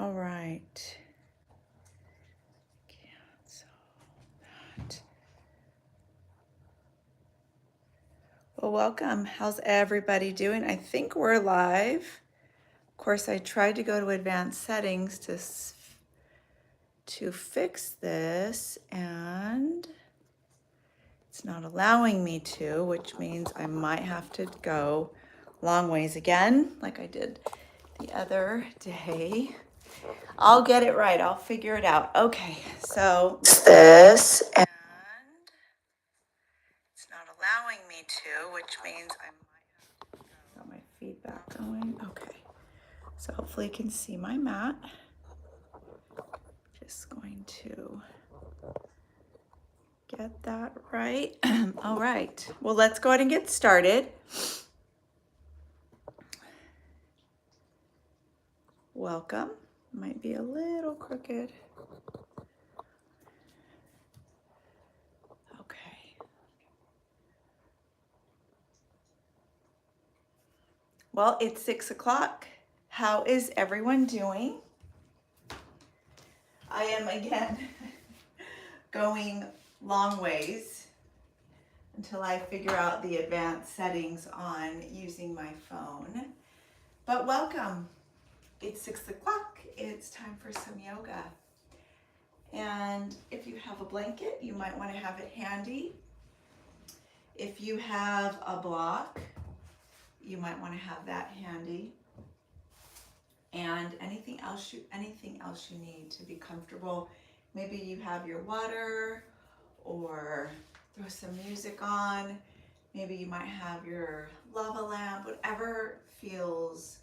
All right. Cancel that. Well, welcome. How's everybody doing? I think we're live. Of course, I tried to go to advanced settings to fix this, and it's not allowing me to, which means I might have to go long ways again, like I did the other day. I'll get it right. I'll figure it out. Okay, so this, and it's not allowing me to, which means I might have got my feedback going. Okay, so hopefully you can see my mat. Just going to get that right. All right, well, let's go ahead and get started. Welcome. Might be a little crooked. Okay. Well, it's 6 o'clock. How is everyone doing? I am again going long ways until I figure out the advanced settings on using my phone. But welcome. It's 6 o'clock. It's time for some yoga. And if you have a blanket, you might want to have it handy. If you have a block, you might want to have that handy. And anything else you need to be comfortable. Maybe you have your water, or throw some music on. Maybe you might have your lava lamp, whatever feels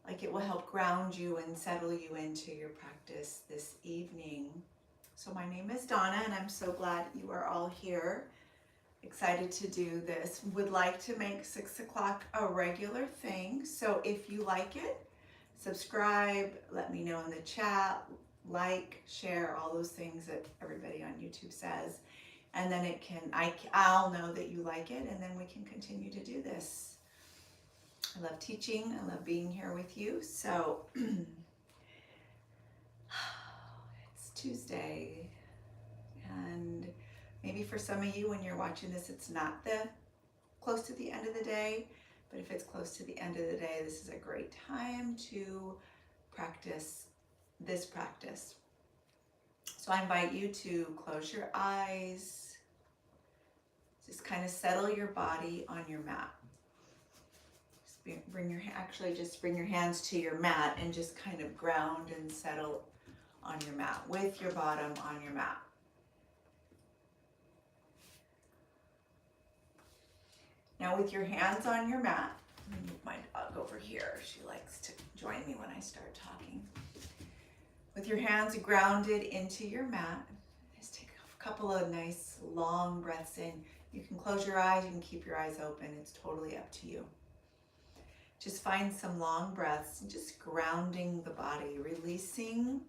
like it will help ground you and settle you into your practice this evening. So my name is Donna, and I'm so glad you are all here. Excited to do this. Would like to make 6 o'clock a regular thing. So if you like it, subscribe, let me know in the chat, like, share, all those things that everybody on YouTube says. And then I'll know that you like it, and then we can continue to do this. I love teaching. I love being here with you. So it's Tuesday, and maybe for some of you, when you're watching this, it's not close to the end of the day, but if it's close to the end of the day, this is a great time to practice this practice. So I invite you to close your eyes, just kind of settle your body on your mat. Just bring your hands to your mat and just kind of ground and settle on your mat with your bottom on your mat. Now with your hands on your mat, let me move my dog over here. She likes to join me when I start talking. With your hands grounded into your mat, just take a couple of nice long breaths in. You can close your eyes, you can keep your eyes open. It's totally up to you. Just find some long breaths and just grounding the body, releasing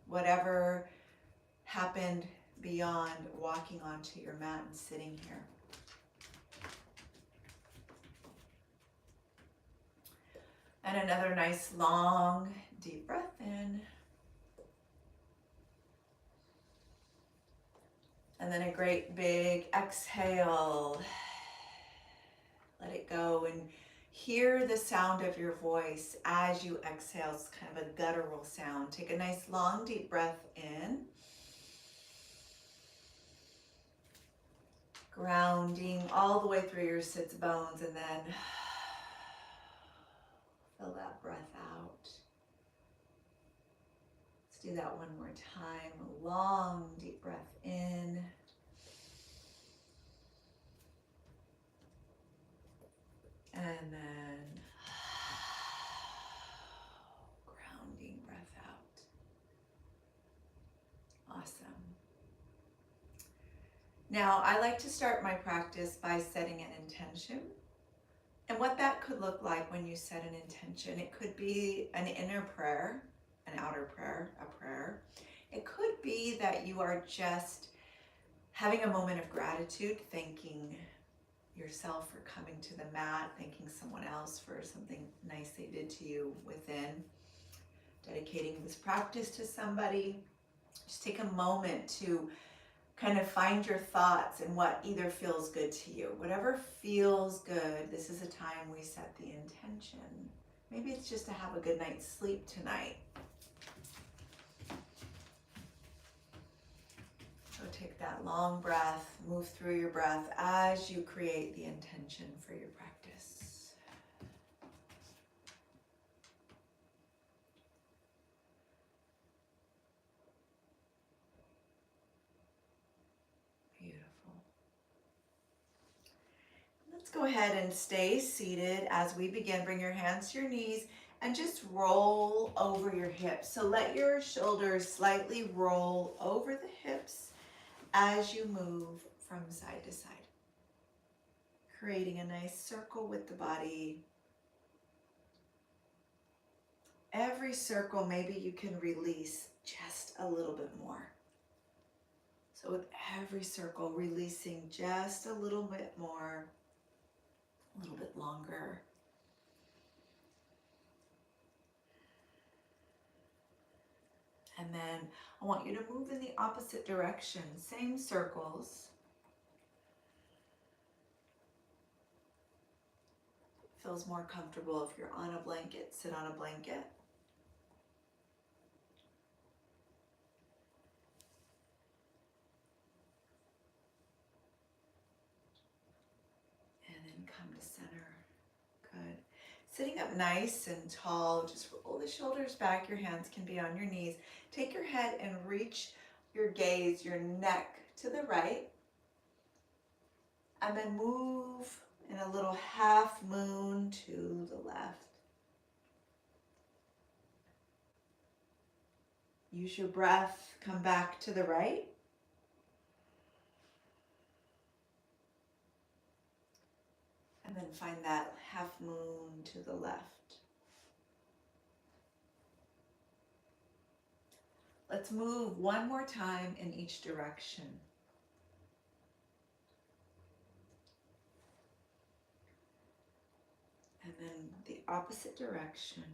whatever happened beyond walking onto your mat and sitting here. And another nice long deep breath in. And then a great big exhale. Let it go and hear the sound of your voice as you exhale. It's kind of a guttural sound. Take a nice long deep breath in. Grounding all the way through your sits bones, and then fill that breath out. Let's do that one more time. A long deep breath in. And then grounding breath out. Awesome. Now, I like to start my practice by setting an intention. And what that could look like when you set an intention, it could be an inner prayer, an outer prayer, a prayer. It could be that you are just having a moment of gratitude, thanking yourself for coming to the mat, thanking someone else for something nice they did to you within. dedicating this practice to somebody, just take a moment to kind of find your thoughts and what either feels good to you. Whatever feels good, this is a time we set the intention. Maybe it's just to have a good night's sleep tonight. So take that long breath, move through your breath as you create the intention for your practice. Let's go ahead and stay seated as we begin. Bring your hands to your knees and just roll over your hips. So let your shoulders slightly roll over the hips as you move from side to side, creating a nice circle with the body. Every circle, maybe you can release just a little bit more. So with every circle, releasing just a little bit more, a little bit longer. And then I want you to move in the opposite direction, same circles. Feels more comfortable if you're on a blanket, sit on a blanket. And then come to center. Good. Sitting up nice and tall, just roll the shoulders back. Your hands can be on your knees. Take your head and reach your gaze, your neck to the right. And then move in a little half moon to the left. Use your breath, come back to the right. And then find that half moon to the left. Let's move one more time in each direction. And then the opposite direction.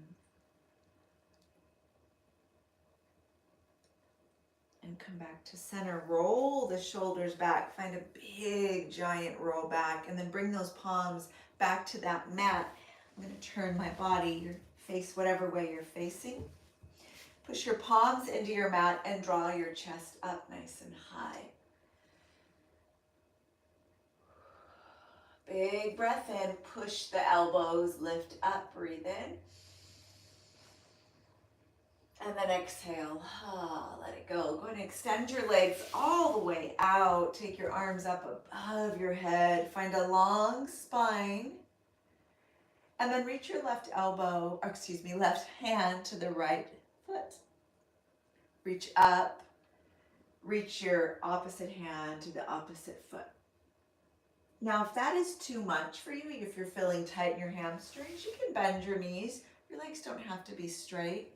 And come back to center. Roll the shoulders back. Find a big, giant roll back. And then bring those palms back to that mat. I'm going to turn my body, your face whatever way you're facing. Push your palms into your mat and draw your chest up nice and high. Big breath in. Push the elbows, lift up, breathe in. And then exhale, let it go. Go ahead and extend your legs all the way out. Take your arms up above your head. Find a long spine. And then reach your left hand to the right foot. Reach up. Reach your opposite hand to the opposite foot. Now, if that is too much for you, if you're feeling tight in your hamstrings, you can bend your knees. Your legs don't have to be straight.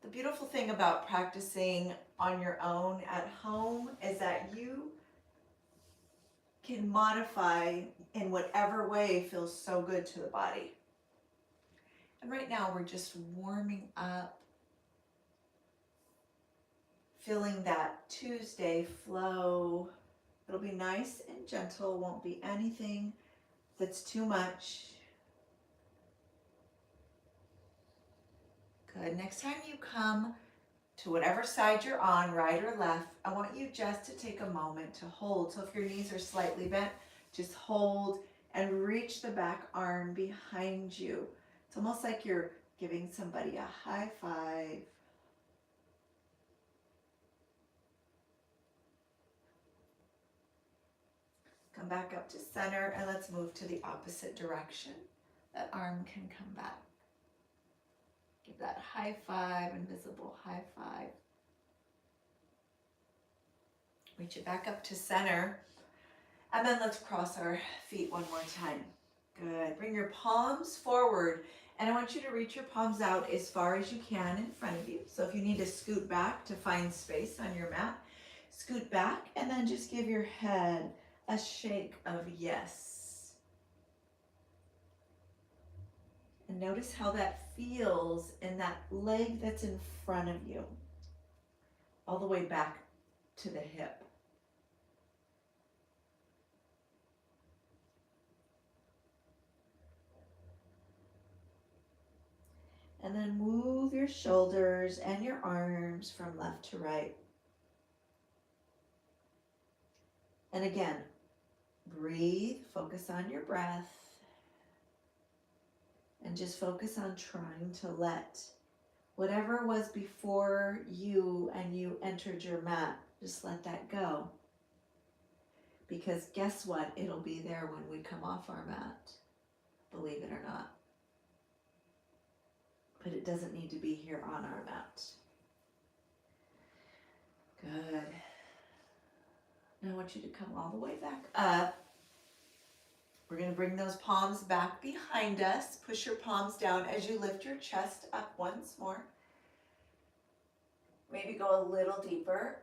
The beautiful thing about practicing on your own at home is that you can modify in whatever way feels so good to the body. And right now we're just warming up, feeling that Tuesday flow. It'll be nice and gentle, won't be anything that's too much. Good. Next time you come to whatever side you're on, right or left, I want you just to take a moment to hold. So if your knees are slightly bent, just hold and reach the back arm behind you. It's almost like you're giving somebody a high five. Come back up to center and let's move to the opposite direction. That arm can come back. Give that high five, invisible high five. Reach it back up to center. And then let's cross our feet one more time. Good. Bring your palms forward. And I want you to reach your palms out as far as you can in front of you. So if you need to scoot back to find space on your mat, scoot back and then just give your head a shake of yes. And notice how that feels in that leg that's in front of you, all the way back to the hip. And then move your shoulders and your arms from left to right. And again, breathe, focus on your breath, and just focus on trying to let whatever was before you and you entered your mat, just let that go. Because guess what? It'll be there when we come off our mat, believe it or not. But it doesn't need to be here on our mat. Good. Now I want you to come all the way back up. We're going to bring those palms back behind us. Push your palms down as you lift your chest up once more. Maybe go a little deeper.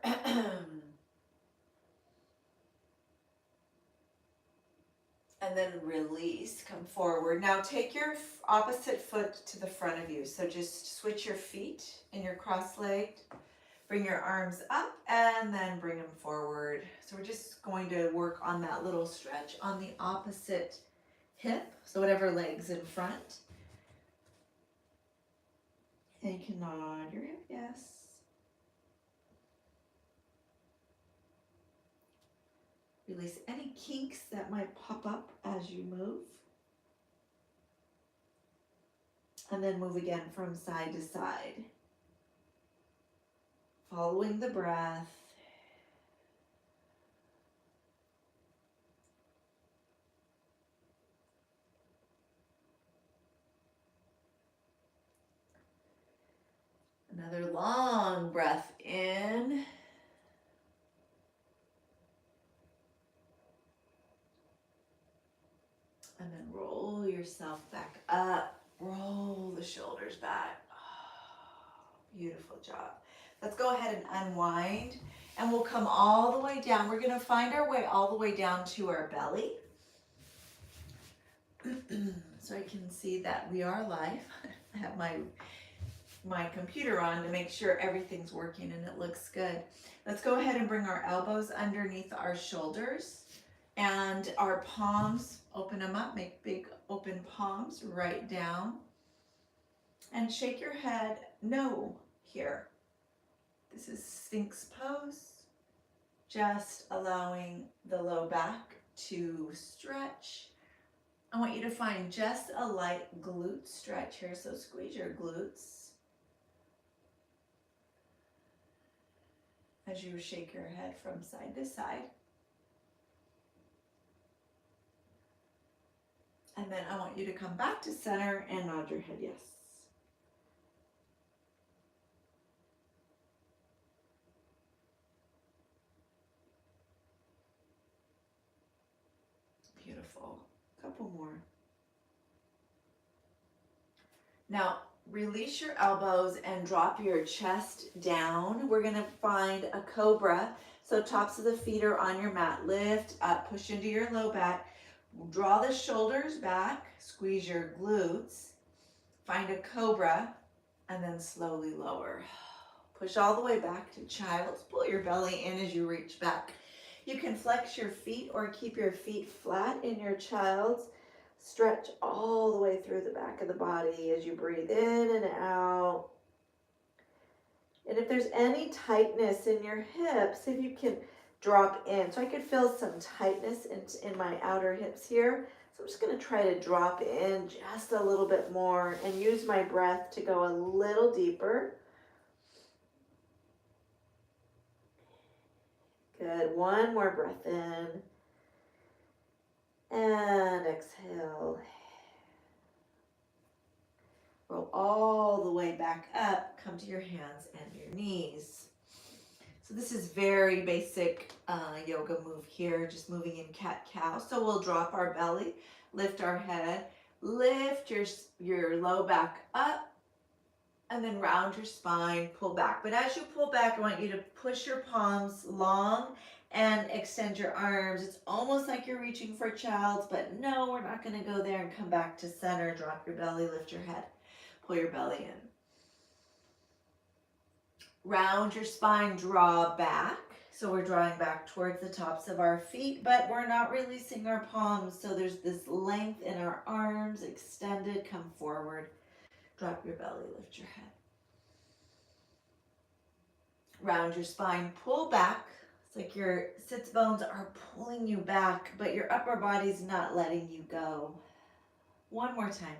And then release, come forward. Now take your opposite foot to the front of you. So just switch your feet and you're cross-legged. Bring your arms up and then bring them forward. So we're just going to work on that little stretch on the opposite hip. So whatever leg's in front. And you can nod your head, yes. Release any kinks that might pop up as you move. And then move again from side to side. Following the breath. Another long breath in. And then roll yourself back up. Roll the shoulders back. Oh, beautiful job. Let's go ahead and unwind. And we'll come all the way down. We're going to find our way all the way down to our belly. So I can see that we are live. I have my computer on to make sure everything's working and it looks good. Let's go ahead and bring our elbows underneath our shoulders. And our palms, open them up, make big open palms right down. And shake your head no here. This is Sphinx pose. Just allowing the low back to stretch. I want you to find just a light glute stretch here, so squeeze your glutes. As you shake your head from side to side. And then I want you to come back to center and nod your head yes. Beautiful. Couple more. Now, release your elbows and drop your chest down. We're going to find a cobra. So tops of the feet are on your mat. Lift up, push into your low back. Draw the shoulders back, squeeze your glutes, find a cobra, and then slowly lower. Push all the way back to child's. Pull your belly in as you reach back. You can flex your feet or keep your feet flat in your child's. Stretch all the way through the back of the body as you breathe in and out. And if there's any tightness in your hips, if you can drop in. So I could feel some tightness in my outer hips here. So I'm just going to try to drop in just a little bit more and use my breath to go a little deeper. Good. One more breath in. And exhale. Roll all the way back up. Come to your hands and your knees. So this is very basic yoga move here, just moving in cat-cow. So we'll drop our belly, lift our head, lift your low back up, and then round your spine, pull back. But as you pull back, I want you to push your palms long and extend your arms. It's almost like you're reaching for child's, but no, we're not going to go there, and come back to center. Drop your belly, lift your head, pull your belly in. Round your spine, draw back. So we're drawing back towards the tops of our feet, but we're not releasing our palms. So there's this length in our arms, extended, come forward. Drop your belly, lift your head. Round your spine, pull back. It's like your sits bones are pulling you back, but your upper body's not letting you go. One more time.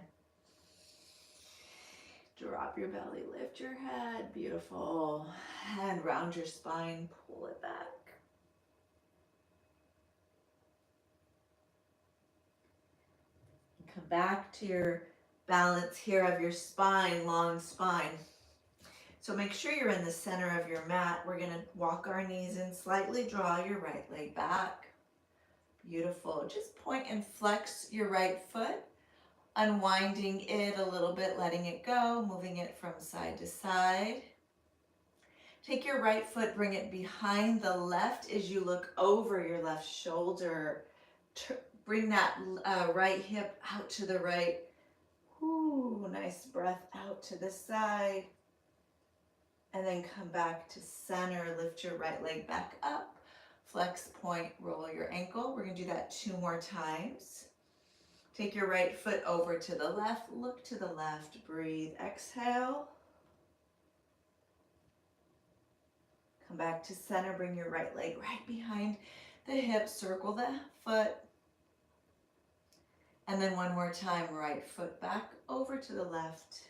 Drop your belly, lift your head. Beautiful. And round your spine, pull it back. Come back to your balance here of your spine, long spine. So make sure you're in the center of your mat. We're going to walk our knees in slightly, draw your right leg back. Beautiful. Just point and flex your right foot, unwinding it a little bit, letting it go, moving it from side to side. Take your right foot, bring it behind the left as you look over your left shoulder. Bring that right hip out to the right. Ooh, nice breath out to the side. And then come back to center. Lift your right leg back up. Flex, point, roll your ankle. We're going to do that 2 more times. Take your right foot over to the left. Look to the left. Breathe. Exhale. Come back to center. Bring your right leg right behind the hip. Circle the foot. And then 1 more time. Right foot back over to the left.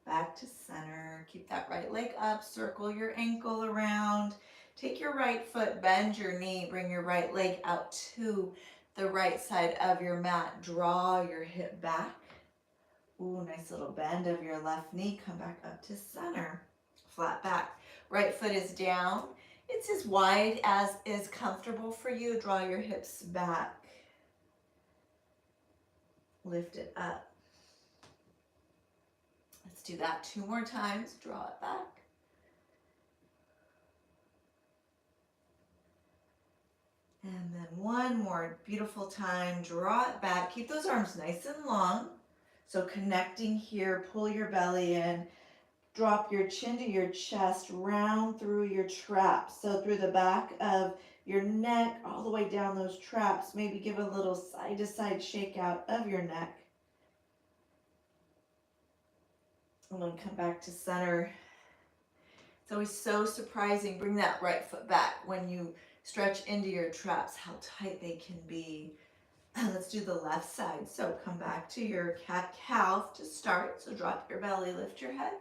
Back to center. Keep that right leg up. Circle your ankle around. Take your right foot, bend your knee. Bring your right leg out to the right side of your mat. Draw your hip back. Ooh, nice little bend of your left knee. Come back up to center. Flat back. Right foot is down. It's as wide as is comfortable for you. Draw your hips back. Lift it up. Let's do that 2 more times. Draw it back. And then 1 more beautiful time. Draw it back. Keep those arms nice and long. So connecting here, pull your belly in. Drop your chin to your chest, round through your traps. So through the back of your neck, all the way down those traps. Maybe give a little side to side shake out of your neck. And then come back to center. It's always so surprising. Bring that right foot back when you stretch into your traps, how tight they can be. Let's do the left side. So come back to your cat-cow to start. So drop your belly, lift your head.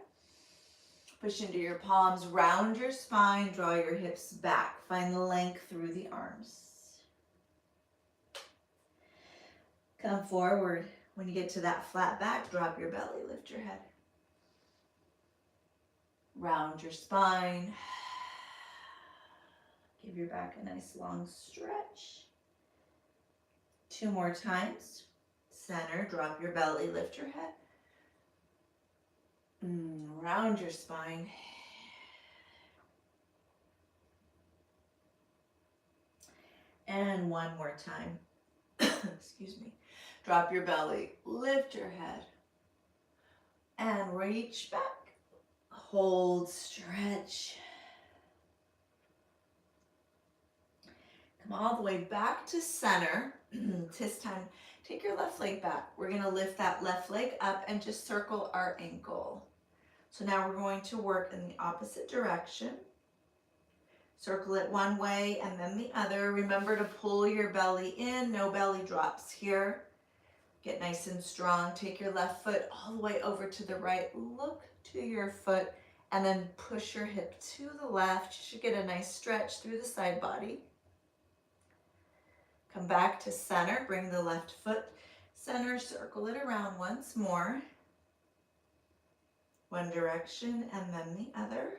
Push into your palms, round your spine, draw your hips back. Find the length through the arms. Come forward. When you get to that flat back, drop your belly, lift your head. Round your spine. Give your back a nice long stretch. 2 more times. Center, drop your belly, lift your head. Round your spine. And 1 more time. Excuse me. Drop your belly, lift your head. And reach back. Hold, stretch. Come all the way back to center. This time, take your left leg back. We're going to lift that left leg up and just circle our ankle. So now we're going to work in the opposite direction. Circle it one way and then the other. Remember to pull your belly in. No belly drops here. Get nice and strong. Take your left foot all the way over to the right. Look to your foot and then push your hip to the left. You should get a nice stretch through the side body. Come back to center. Bring the left foot center. Circle it around once more. One direction and then the other.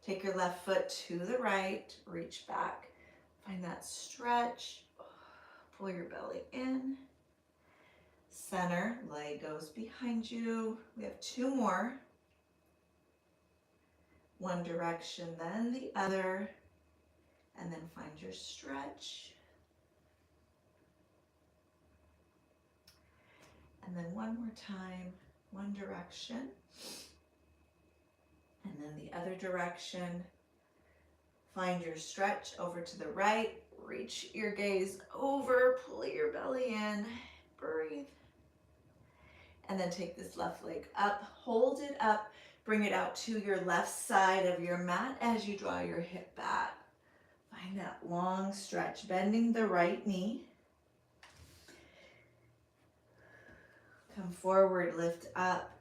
Take your left foot to the right. Reach back. Find that stretch. Pull your belly in. Center. Leg goes behind you. We have 2 more. One direction, then the other, and then find your stretch. And then one more time, one direction, and then the other direction. Find your stretch over to the right, reach your gaze over, pull your belly in, breathe. And then take this left leg up, hold it up, bring it out to your left side of your mat as you draw your hip back. Find that long stretch, bending the right knee. Come forward, lift up.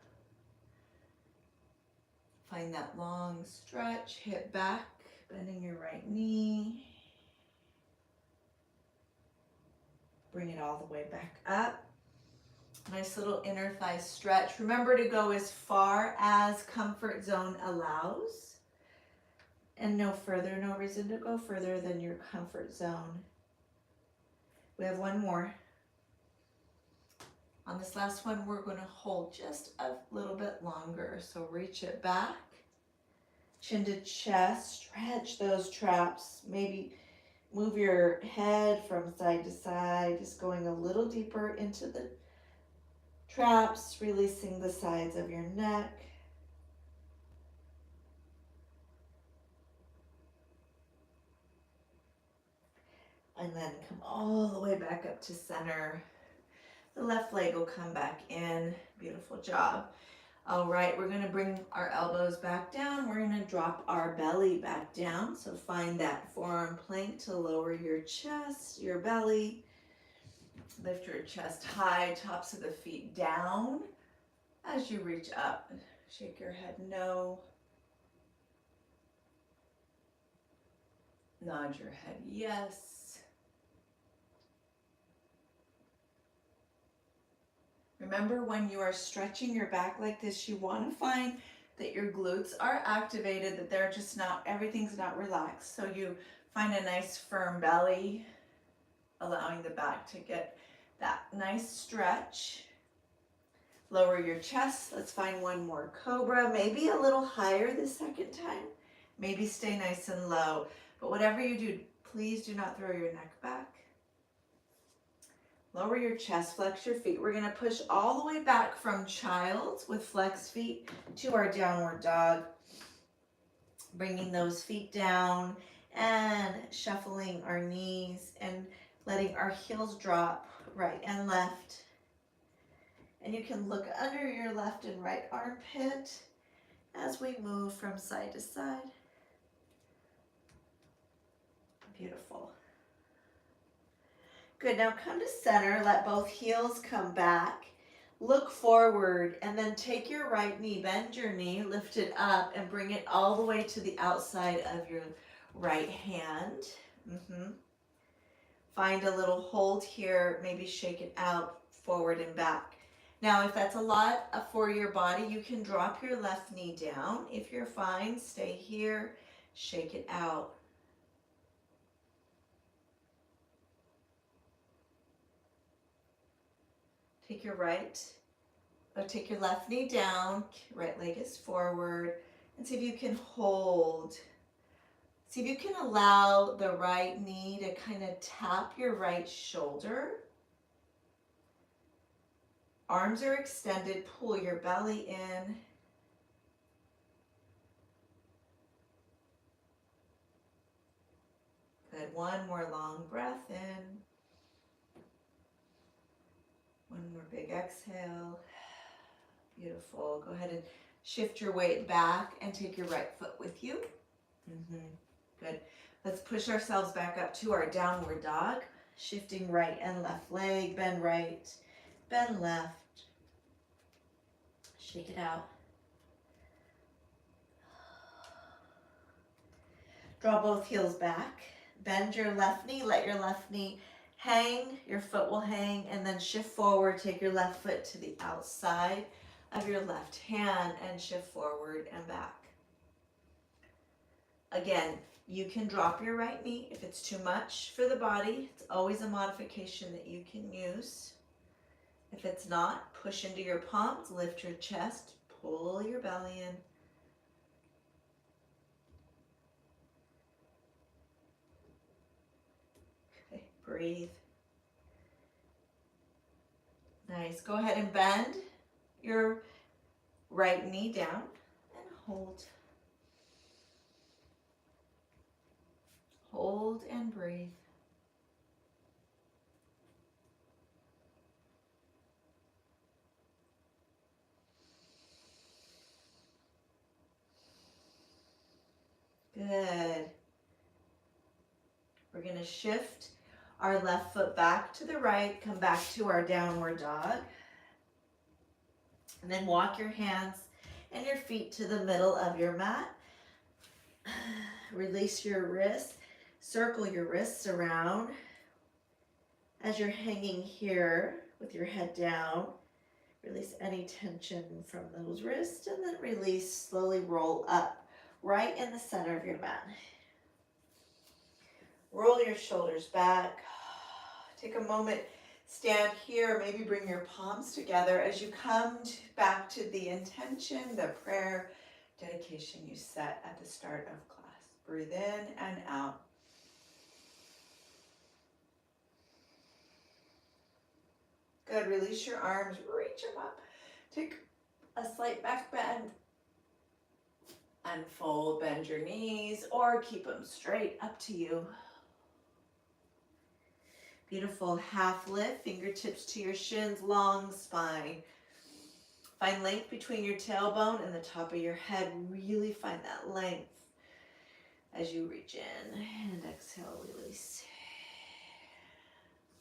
Find that long stretch, hip back, bending your right knee. Bring it all the way back up. Nice little inner thigh stretch. Remember to go as far as comfort zone allows. And no further, no reason to go further than your comfort zone. We have one more. On this last one, we're going to hold just a little bit longer. So reach it back, chin to chest, stretch those traps. Maybe move your head from side to side, just going a little deeper into the traps, releasing the sides of your neck. And then come all the way back up to center. The left leg will come back in. Beautiful job. All right, we're gonna bring our elbows back down. We're gonna drop our belly back down. So find that forearm plank to lower your chest, your belly. Lift your chest high, tops of the feet down. As you reach up, shake your head no. Nod your head yes. Remember, when you are stretching your back like this, you want to find that your glutes are activated, that they're just not, everything's not relaxed. So you find a nice firm belly, allowing the back to get that nice stretch. Lower your chest. Let's find one more cobra, maybe a little higher the second time. Maybe stay nice and low. But whatever you do, please do not throw your neck back. Lower your chest, flex your feet. We're going to push all the way back from child with flexed feet to our downward dog. Bringing those feet down and shuffling our knees and letting our heels drop right and left. And you can look under your left and right armpit as we move from side to side. Beautiful. Good, now come to center, let both heels come back, look forward, and then take your right knee, bend your knee, lift it up, and bring it all the way to the outside of your right hand. Find a little hold here, maybe shake it out, forward and back. Now, if that's a lot for your body, you can drop your left knee down. If you're fine, stay here, shake it out. Take your take your left knee down, right leg is forward, and see if you can hold. See if you can allow the right knee to kind of tap your right shoulder. Arms are extended, pull your belly in. Good, one more long breath in. One more big exhale. Beautiful. Go ahead and shift your weight back and take your right foot with you. Good. Let's push ourselves back up to our downward dog. Shifting right and left leg. Bend right, bend left. Shake it out. Draw both heels back. Bend your left knee. Let your left knee hang, your foot will hang, and then shift forward. Take your left foot to the outside of your left hand and shift forward and back. Again, you can drop your right knee if it's too much for the body. It's always a modification that you can use. If it's not, push into your palms, lift your chest, pull your belly in. breathe. Nice. Go ahead and bend your right knee down and hold. Hold and breathe. Good. We're going to shift our left foot back to the right, come back to our downward dog. And then walk your hands and your feet to the middle of your mat. Release your wrists. Circle your wrists around as you're hanging here with your head down. Release any tension from those wrists and then release, slowly roll up right in the center of your mat. Roll your shoulders back. Take a moment, stand here, maybe bring your palms together as you come back to the intention, the prayer, dedication you set at the start of class. Breathe in and out. Good, release your arms, reach them up. Take a slight back bend. Unfold, bend your knees, or keep them straight, up to you. Beautiful half lift, fingertips to your shins, long spine. Find length between your tailbone and the top of your head. Really find that length as you reach in and exhale, release.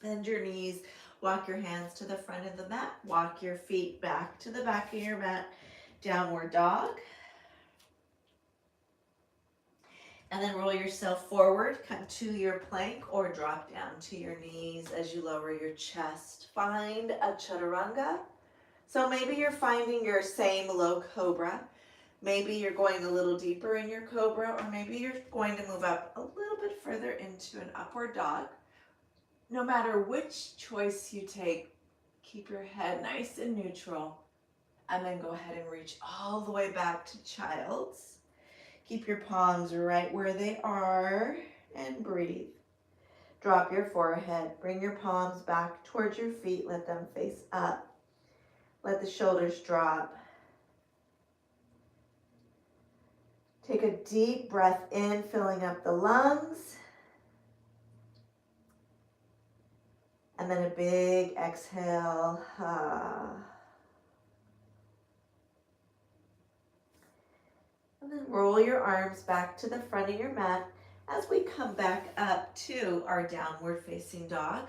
Bend your knees, walk your hands to the front of the mat, walk your feet back to the back of your mat, downward dog. And then roll yourself forward, come to your plank or drop down to your knees as you lower your chest. Find a chaturanga. So maybe you're finding your same low cobra. Maybe you're going a little deeper in your cobra, or maybe you're going to move up a little bit further into an upward dog. No matter which choice you take, keep your head nice and neutral, and then go ahead and reach all the way back to child's. Keep your palms right where they are and breathe. Drop your forehead. Bring your palms back towards your feet. Let them face up. Let the shoulders drop. Take a deep breath in, filling up the lungs. And then a big exhale. And then roll your arms back to the front of your mat as we come back up to our downward facing dog.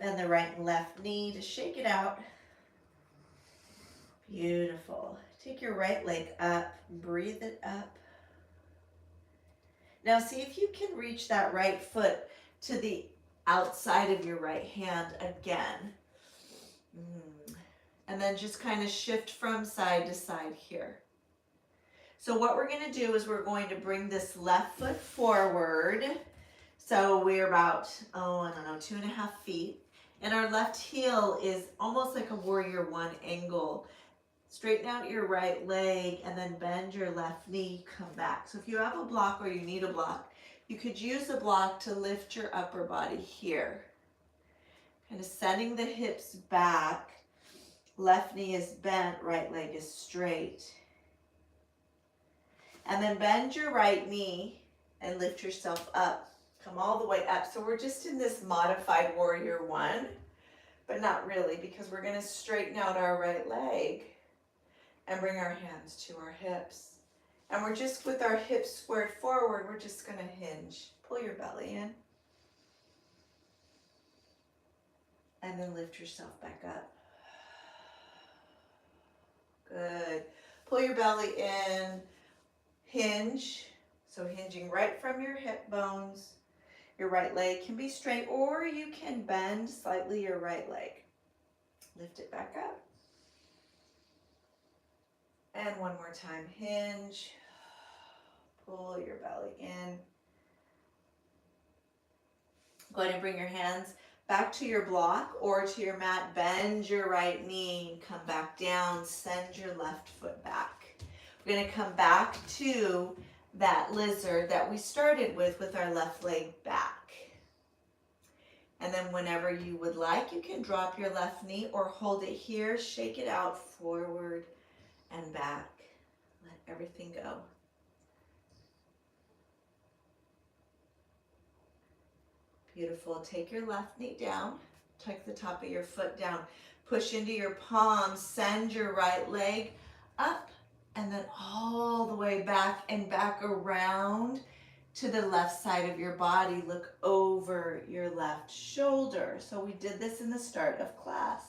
Bend the right and left knee to shake it out. Beautiful. Take your right leg up, breathe it up. Now see if you can reach that right foot to the outside of your right hand again. And then just kind of shift from side to side here. So what we're going to do is we're going to bring this left foot forward. So we're about, 2.5 feet. And our left heel is almost like a warrior one angle. Straighten out your right leg and then bend your left knee, come back. So if you have a block or you need a block, you could use a block to lift your upper body here. Kind of sending the hips back. Left knee is bent, right leg is straight. And then bend your right knee and lift yourself up. Come all the way up. So we're just in this modified warrior one, but not really, because we're going to straighten out our right leg and bring our hands to our hips. And we're just, with our hips squared forward, we're just going to hinge. Pull your belly in. And then lift yourself back up. Good. Pull your belly in, hinge. So hinging right from your hip bones. Your right leg can be straight, or you can bend slightly your right leg. Lift it back up. And one more time, hinge. Pull your belly in. Go ahead and bring your hands back to your block or to your mat. Bend your right knee, come back down, send your left foot back. We're going to come back to that lizard that we started with our left leg back. And then whenever you would like, you can drop your left knee or hold it here, shake it out forward and back. Let everything go. Beautiful. Take your left knee down. Tuck the top of your foot down. Push into your palms. Send your right leg up and then all the way back and back around to the left side of your body. Look over your left shoulder. So we did this in the start of class.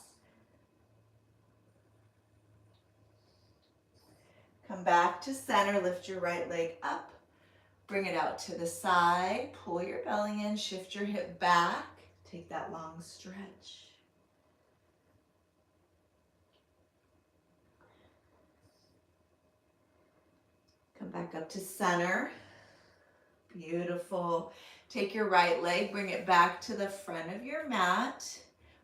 Come back to center. Lift your right leg up. Bring it out to the side, pull your belly in, shift your hip back, take that long stretch. Come back up to center. Beautiful. Take your right leg, bring it back to the front of your mat.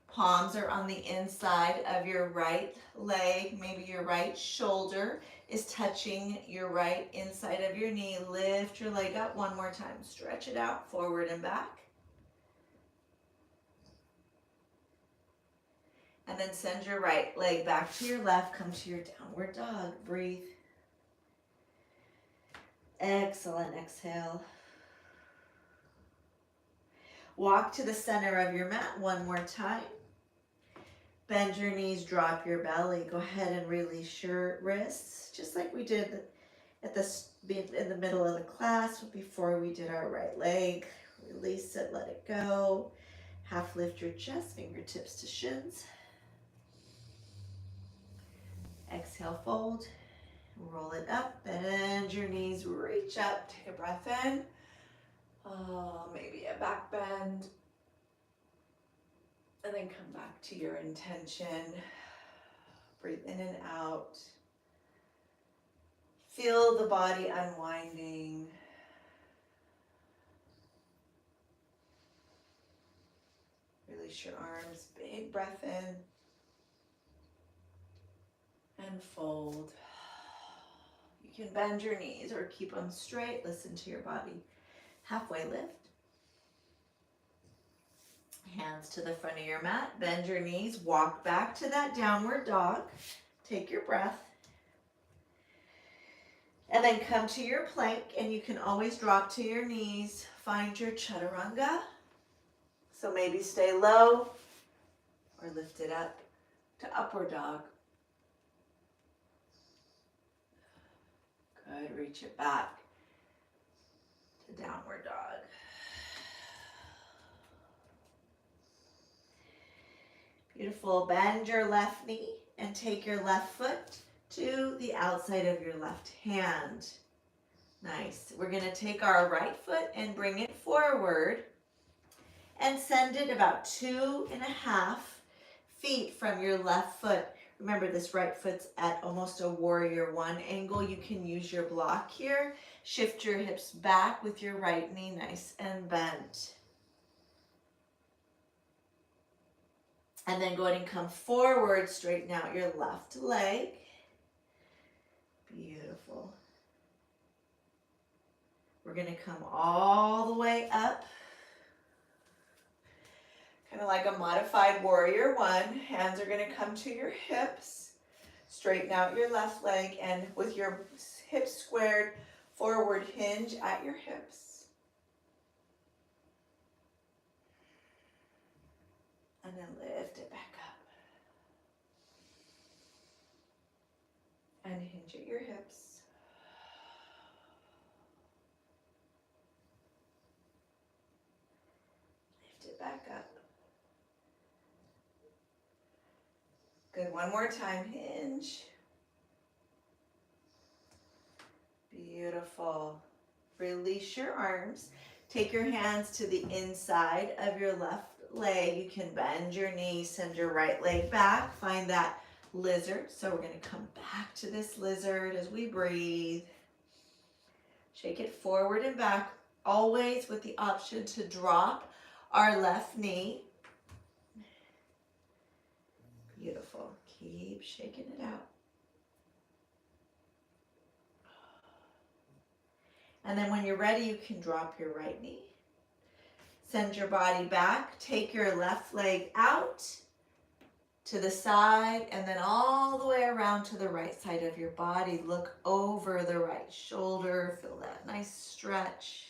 Palms are on the inside of your right leg, maybe your right shoulder is touching your right inside of your knee. Lift your leg up one more time. Stretch it out, forward and back. And then send your right leg back to your left. Come to your downward dog. Breathe. Excellent. Exhale. Walk to the center of your mat one more time. Bend your knees, drop your belly. Go ahead and release your wrists, just like we did in the middle of the class before we did our right leg. Release it, let it go. Half lift your chest, fingertips to shins. Exhale, fold. Roll it up, bend your knees, reach up, take a breath in. Maybe a back bend. And then come back to your intention. Breathe in and out. Feel the body unwinding. Release your arms. Big breath in. And fold. You can bend your knees or keep them straight. Listen to your body. Halfway lift. Hands to the front of your mat, bend your knees, walk back to that downward dog. Take your breath. And then come to your plank, and you can always drop to your knees. Find your chaturanga. So maybe stay low or lift it up to upward dog. Good, reach it back to downward dog. Beautiful. Bend your left knee and take your left foot to the outside of your left hand. Nice. We're going to take our right foot and bring it forward and send it about 2.5 feet from your left foot. Remember, this right foot's at almost a warrior one angle. You can use your block here. Shift your hips back with your right knee nice and bent. And then go ahead and come forward, straighten out your left leg. Beautiful. We're going to come all the way up. Kind of like a modified warrior one. Hands are going to come to your hips. Straighten out your left leg, and with your hips squared, forward hinge at your hips. And then lift it back up. And hinge at your hips. Lift it back up. Good, one more time, hinge. Beautiful. Release your arms. Take your hands to the inside of your left leg. You can bend your knees, send your right leg back. Find that lizard. So we're going to come back to this lizard as we breathe. Shake it forward and back, always with the option to drop our left knee. Beautiful. Keep shaking it out. And then when you're ready, you can drop your right knee. Send your body back. Take your left leg out to the side and then all the way around to the right side of your body. Look over the right shoulder. Feel that nice stretch.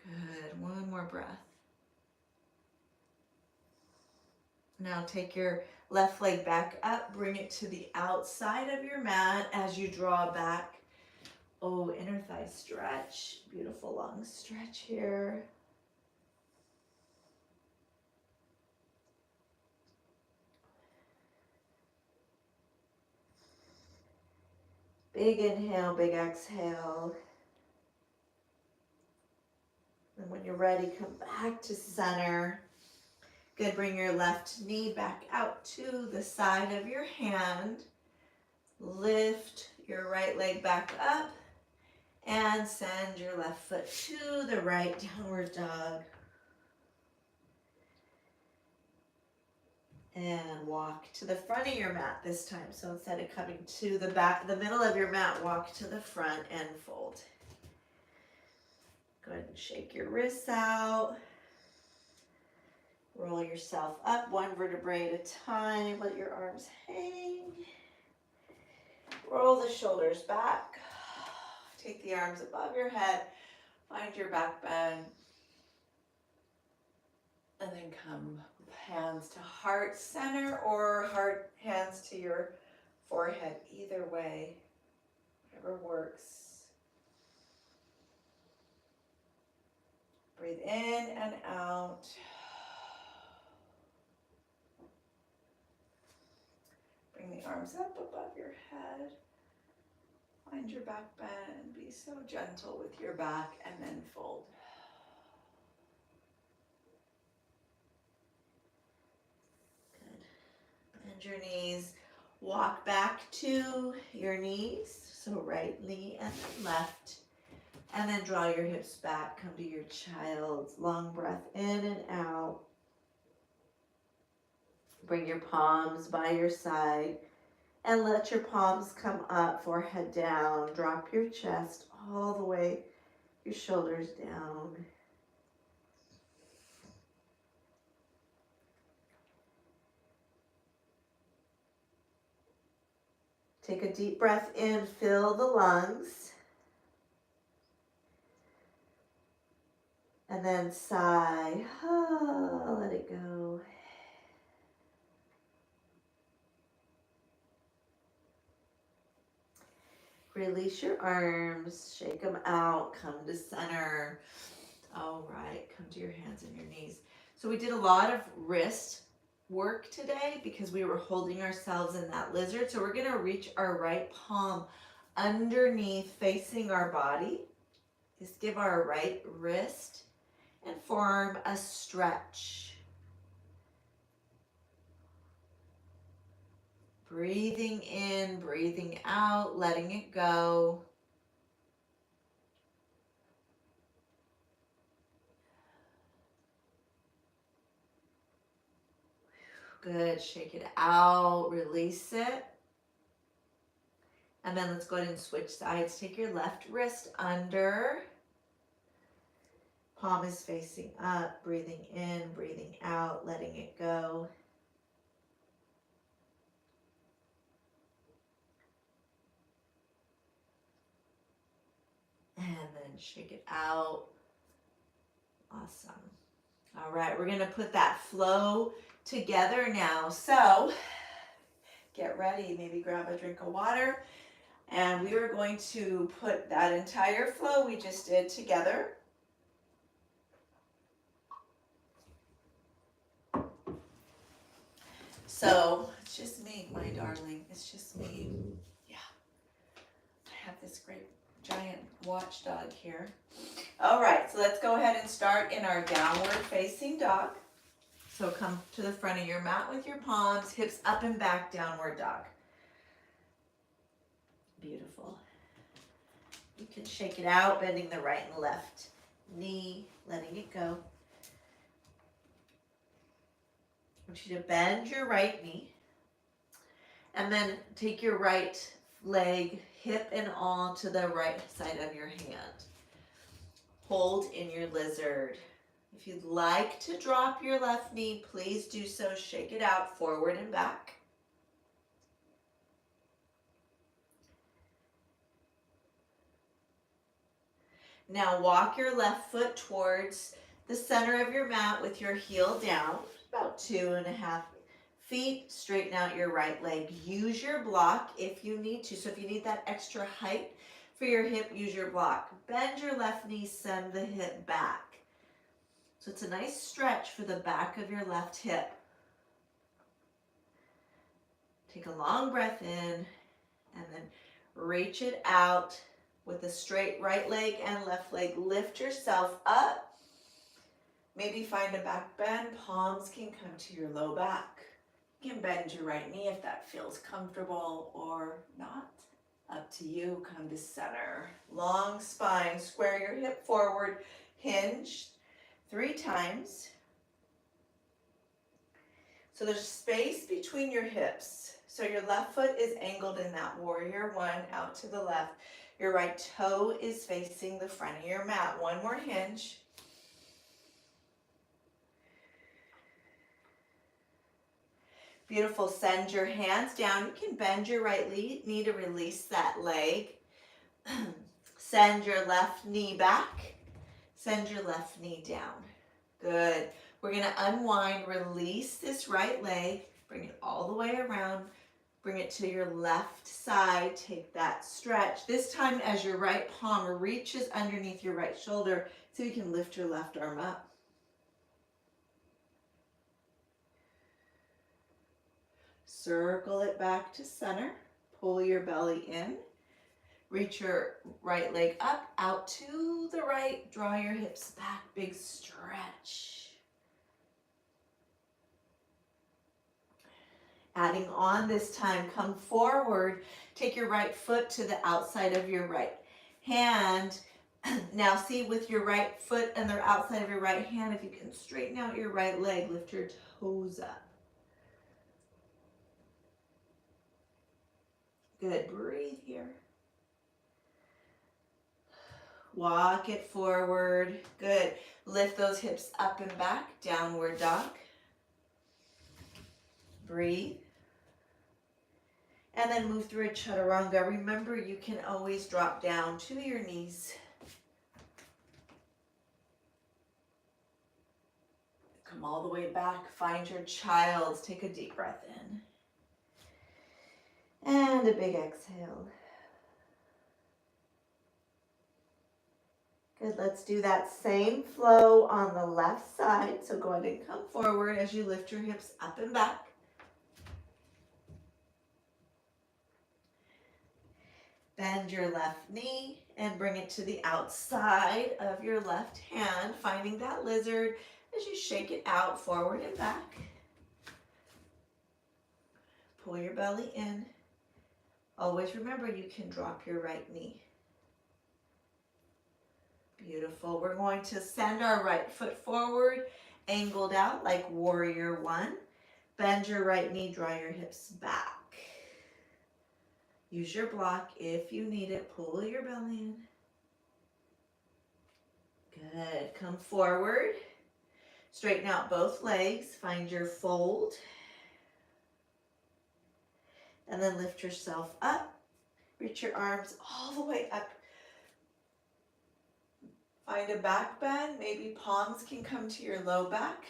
Good. One more breath. Now take your left leg back up. Bring it to the outside of your mat as you draw back. Oh, inner thigh stretch. Beautiful long stretch here. Big inhale, big exhale. And when you're ready, come back to center. Good, bring your left knee back out to the side of your hand. Lift your right leg back up and send your left foot to the right, downward dog. And walk to the front of your mat this time. So instead of coming to the back, the middle of your mat, walk to the front and fold. Go ahead and shake your wrists out. Roll yourself up one vertebrae at a time. Let your arms hang. Roll the shoulders back. Take the arms above your head. Find your back bend. And then come with hands to heart center or hands to your forehead. Either way, whatever works. Breathe in and out. Bring the arms up above your head. Find your back bend. Be so gentle with your back and then fold. Good. Bend your knees. Walk back to your knees. So right knee and left. And then draw your hips back. Come to your child's long breath in and out. Bring your palms by your side and let your palms come up, forehead down. Drop your chest all the way, your shoulders down. Take a deep breath in, fill the lungs. And then sigh, let it go. Release your arms, shake them out, come to center. All right, come to your hands and your knees. So we did a lot of wrist work today because we were holding ourselves in that lizard. So we're gonna reach our right palm underneath facing our body. Just give our right wrist and form a stretch. Breathing in, breathing out, letting it go. Good, shake it out, release it. And then let's go ahead and switch sides. Take your left wrist under. Palm is facing up, breathing in, breathing out, letting it go. And then shake it out. Awesome. All right, we're gonna put that flow together now. So get ready, maybe grab a drink of water. And we are going to put that entire flow we just did together. So it's just me, my darling. It's just me. Yeah. I have this great giant watchdog here. All right, so let's go ahead and start in our downward facing dog. So come to the front of your mat with your palms, hips up and back, downward dog. Beautiful. You can shake it out, bending the right and left knee, letting it go. want you to bend your right knee and then take your right leg, hip and all, to the right side of your hand. Hold in your lizard. If you'd like to drop your left knee, please do so. Shake it out forward and back. Now walk your left foot towards the center of your mat with your heel down, about 2.5 feet. Straighten out your right leg. Use your block if you need to. So if you need that extra height for your hip, use your block. Bend your left knee, send the hip back. So it's a nice stretch for the back of your left hip. Take a long breath in and then reach it out with a straight right leg and left leg. Lift yourself up. Maybe find a back bend. Palms can come to your low back. You can bend your right knee if that feels comfortable or not. Up to you. Come to center. Long spine. Square your hip forward. Hinge 3 times. So there's space between your hips. So your left foot is angled in that warrior one out to the left. Your right toe is facing the front of your mat. One more hinge. Beautiful. Send your hands down. You can bend your right knee to release that leg. Send your left knee back. Send your left knee down. Good. We're going to unwind, release this right leg, bring it all the way around, bring it to your left side, take that stretch. This time as your right palm reaches underneath your right shoulder so you can lift your left arm up. Circle it back to center, pull your belly in. Reach your right leg up, out to the right. Draw your hips back, big stretch. Adding on this time, come forward. Take your right foot to the outside of your right hand. Now see with your right foot and the outside of your right hand, if you can straighten out your right leg, lift your toes up. Good, breathe here. Walk it forward. Good. Lift those hips up and back. Downward dog. Breathe. And then move through a chaturanga. Remember, you can always drop down to your knees. Come all the way back. Find your child's. Take a deep breath in. And a big exhale. Good, let's do that same flow on the left side. So go ahead and come forward as you lift your hips up and back. Bend your left knee and bring it to the outside of your left hand, finding that lizard as you shake it out forward and back. Pull your belly in. Always remember you can drop your right knee. Beautiful. We're going to send our right foot forward, angled out like warrior one. Bend your right knee, draw your hips back. Use your block if you need it. Pull your belly in. Good. Come forward. Straighten out both legs. Find your fold. And then lift yourself up. Reach your arms all the way up. Find a back bend. Maybe palms can come to your low back.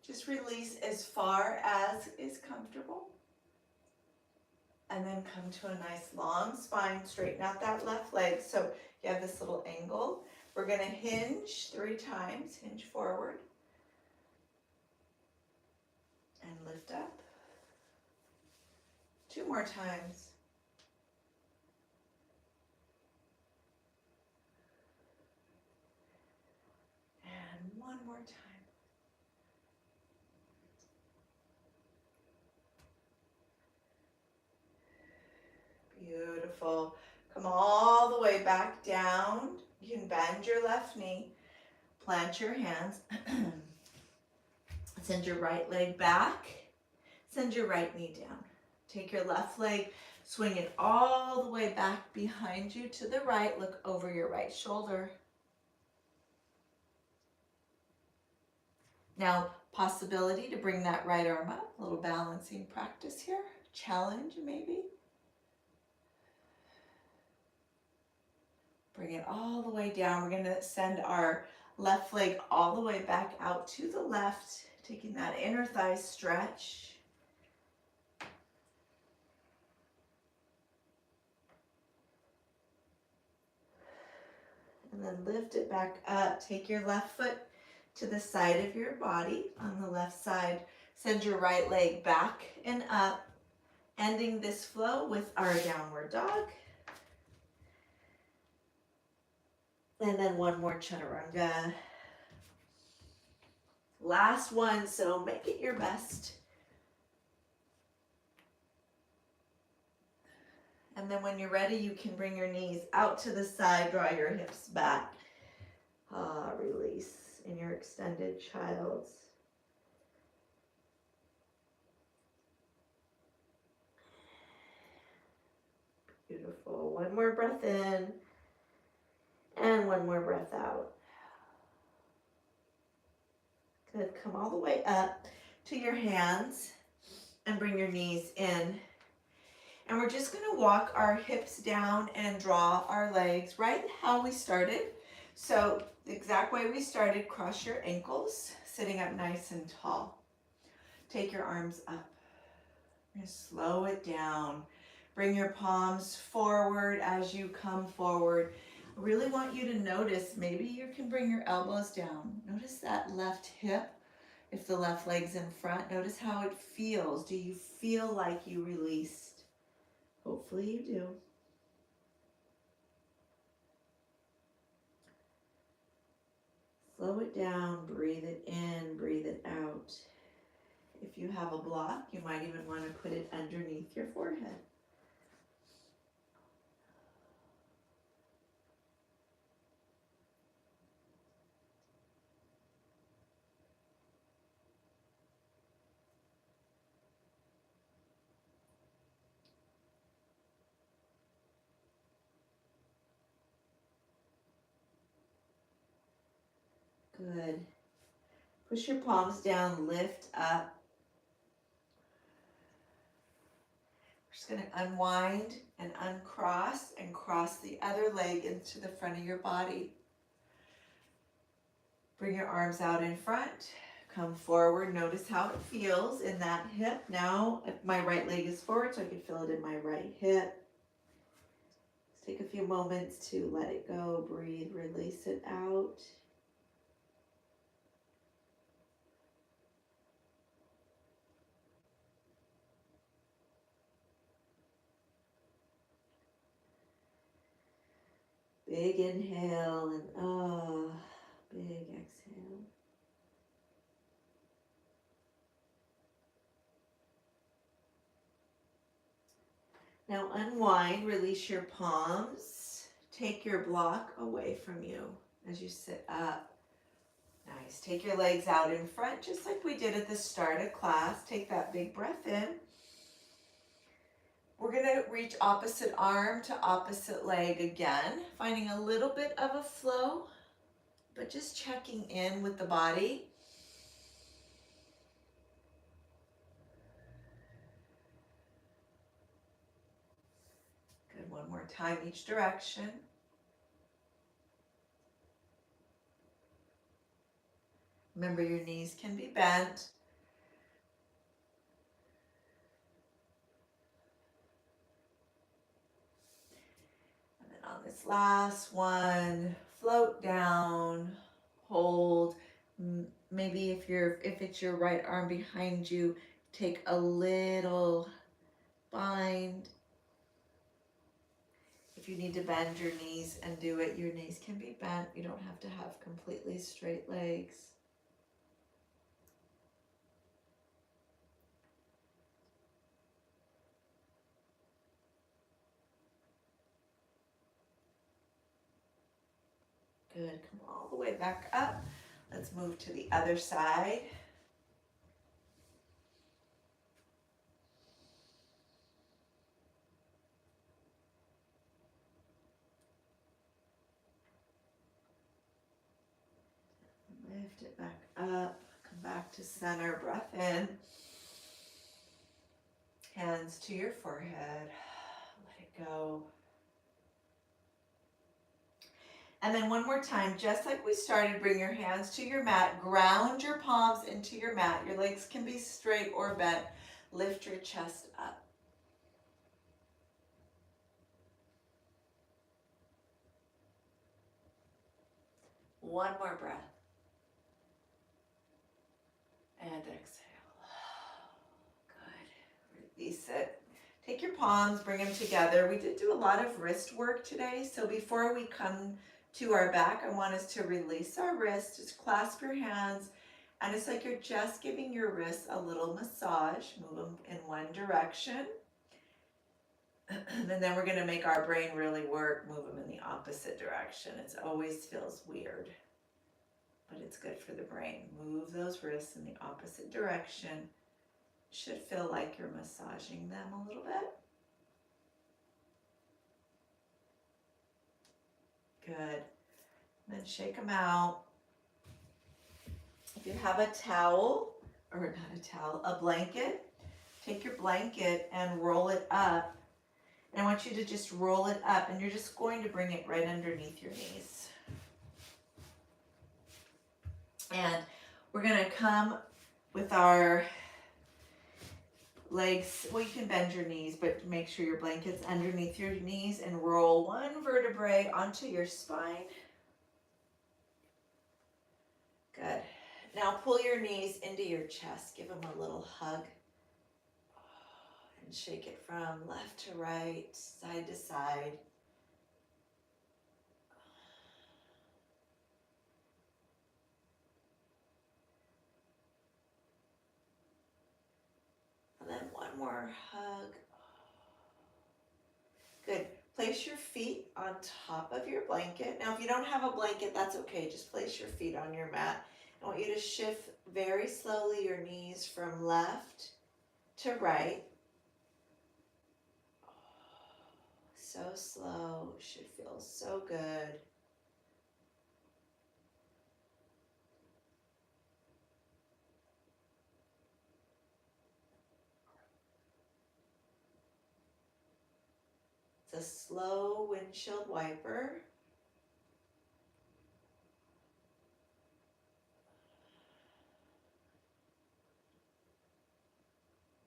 Just release as far as is comfortable. And then come to a nice long spine. Straighten out that left leg. So you have this little angle. We're going to hinge 3 times. Hinge forward. And lift up. 2 more times. And 1 more time. Beautiful. Come all the way back down. You can bend your left knee. Plant your hands. Send your right leg back. Send your right knee down. Take your left leg, swing it all the way back behind you to the right. Look over your right shoulder. Now, possibility to bring that right arm up. A little balancing practice here. Challenge maybe. Bring it all the way down. We're going to send our left leg all the way back out to the left, taking that inner thigh stretch. And then lift it back up. Take your left foot to the side of your body on the left side. Send your right leg back and up, ending this flow with our downward dog. And then one more chaturanga. Last one, so make it your best. And then when you're ready, you can bring your knees out to the side, draw your hips back. Release in your extended child's. Beautiful. One more breath in and one more breath out. Good. Come all the way up to your hands and bring your knees in. And we're just going to walk our hips down and draw our legs right how we started. So the exact way we started, cross your ankles, sitting up nice and tall. Take your arms up. We're going to slow it down. Bring your palms forward as you come forward. I really want you to notice, maybe you can bring your elbows down. Notice that left hip. If the left leg's in front, notice how it feels. Do you feel like you released? Hopefully you do. Slow it down, breathe it in, breathe it out. If you have a block, you might even want to put it underneath your forehead. Good. Push your palms down, lift up. We're just going to unwind and uncross and cross the other leg into the front of your body. Bring your arms out in front. Come forward. Notice how it feels in that hip. Now my right leg is forward, so I can feel it in my right hip. Let's take a few moments to let it go. Breathe, release it out. Big inhale and big exhale. Now unwind, release your palms. Take your block away from you as you sit up. Nice. Take your legs out in front, just like we did at the start of class. Take that big breath in. We're going to reach opposite arm to opposite leg again, finding a little bit of a flow, but just checking in with the body. Good. One more time, each direction. Remember, your knees can be bent. On this last one, float down, hold. Maybe if it's your right arm behind you, take a little bind. If you need to bend your knees and do it, your knees can be bent. You don't have to have completely straight legs. Good. Come all the way back up. Let's move to the other side. to center, breath in. Hands to your forehead. Let it go. And then one more time, just like we started, bring your hands to your mat. Ground your palms into your mat. Your legs can be straight or bent. Lift your chest up. One more breath. And exhale. Good. Release it. Take your palms, bring them together. We did do a lot of wrist work today. So before we come to our back, I want us to release our wrists. Just clasp your hands. And it's like you're just giving your wrists a little massage. Move them in one direction. And then we're going to make our brain really work. Move them in the opposite direction. It always feels weird, but it's good for the brain. Move those wrists in the opposite direction. Should feel like you're massaging them a little bit. Good. Then shake them out. If you have a towel, or not a towel, a blanket, take your blanket and roll it up. And I want you to just roll it up, and you're just going to bring it right underneath your knees. And we're going to come with our legs, well, you can bend your knees, but make sure your blanket's underneath your knees and roll one vertebrae onto your spine. Good. Now pull your knees into your chest. Give them a little hug. And shake it from left to right, side to side. And then one more hug. Good. Place your feet on top of your blanket. Now, if you don't have a blanket, that's okay. Just place your feet on your mat. I want you to shift very slowly your knees from left to right. So slow. Should feel so good. It's a slow windshield wiper.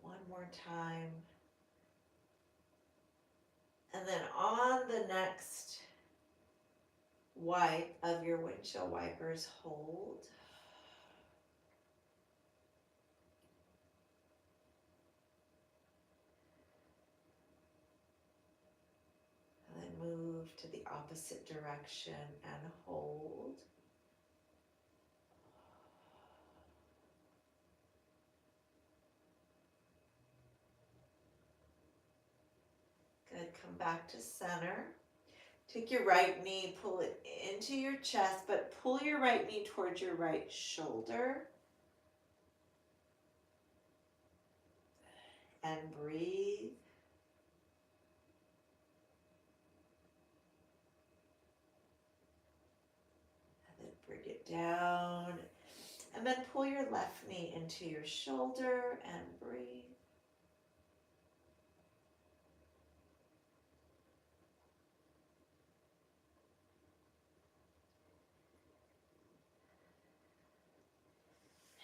One more time. And then on the next wipe of your windshield wipers, hold. And then move to the opposite direction and hold. Good, come back to center. Take your right knee, pull it into your chest, but pull your right knee towards your right shoulder. And breathe. And then bring it down. And then pull your left knee into your shoulder and breathe.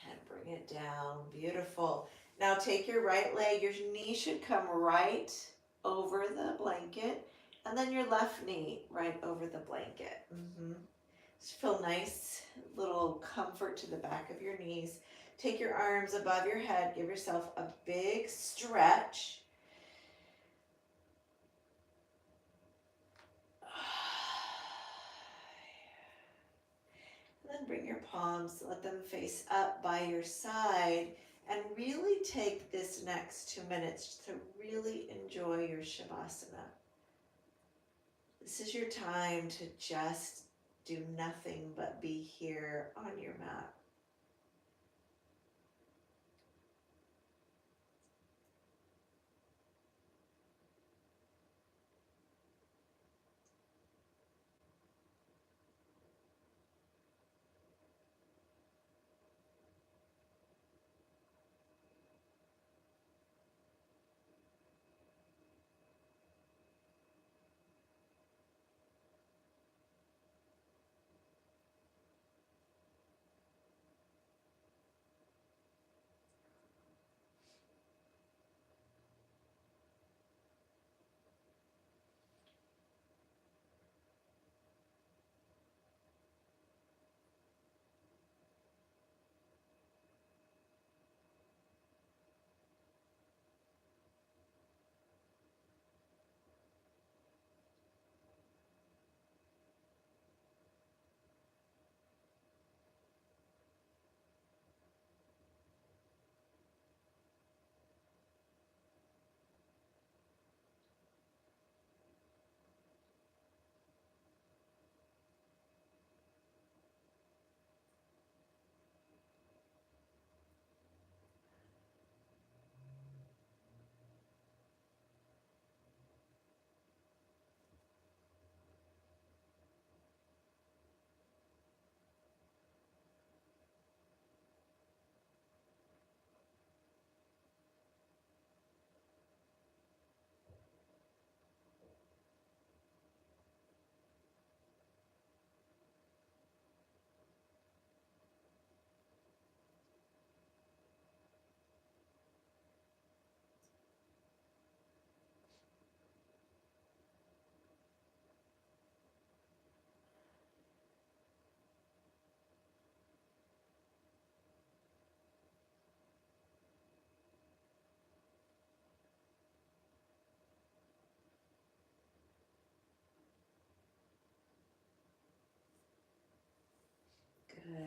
And bring it down. Beautiful. Now take your right leg. Your knee should come right over the blanket. And then your left knee right over the blanket. Just feel nice, little comfort to the back of your knees. Take your arms above your head. Give yourself a big stretch. And then bring your palms, let them face up by your side, and really take this next 2 minutes to really enjoy your Shavasana. This is your time to just do nothing but be here on your mat.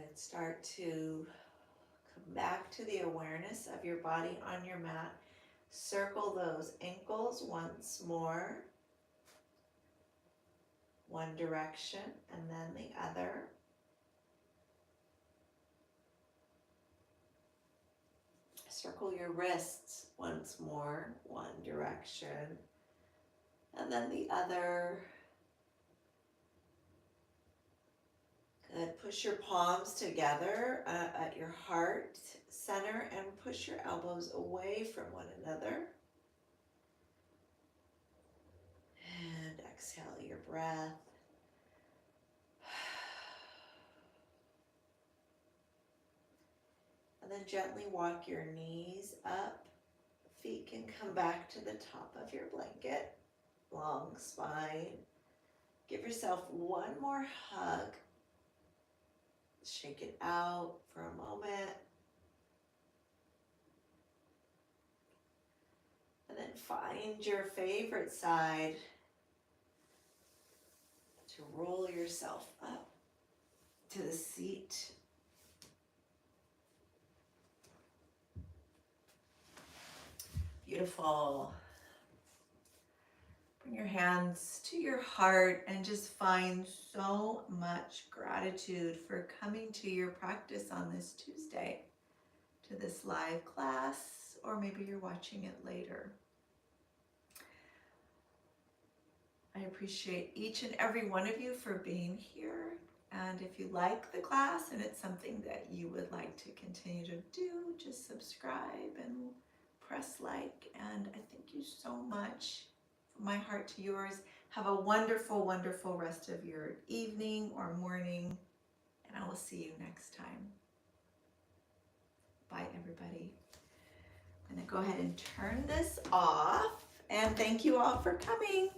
And start to come back to the awareness of your body on your mat. Circle those ankles once more. One direction and then the other. Circle your wrists once more, one direction and then the other. Good. Push your palms together at your heart center and push your elbows away from one another. And exhale your breath. And then gently walk your knees up. Feet can come back to the top of your blanket. Long spine. Give yourself one more hug. Shake it out for a moment. And then find your favorite side to roll yourself up to the seat. Beautiful. Bring your hands to your heart and just find so much gratitude for coming to your practice on this Tuesday, to this live class, or maybe you're watching it later. I appreciate each and every one of you for being here. And if you like the class and it's something that you would like to continue to do, just subscribe and press like. And I thank you so much. From my heart to yours. Have a wonderful, wonderful rest of your evening or morning. And I will see you next time. Bye, everybody. I'm going to go ahead and turn this off. And thank you all for coming.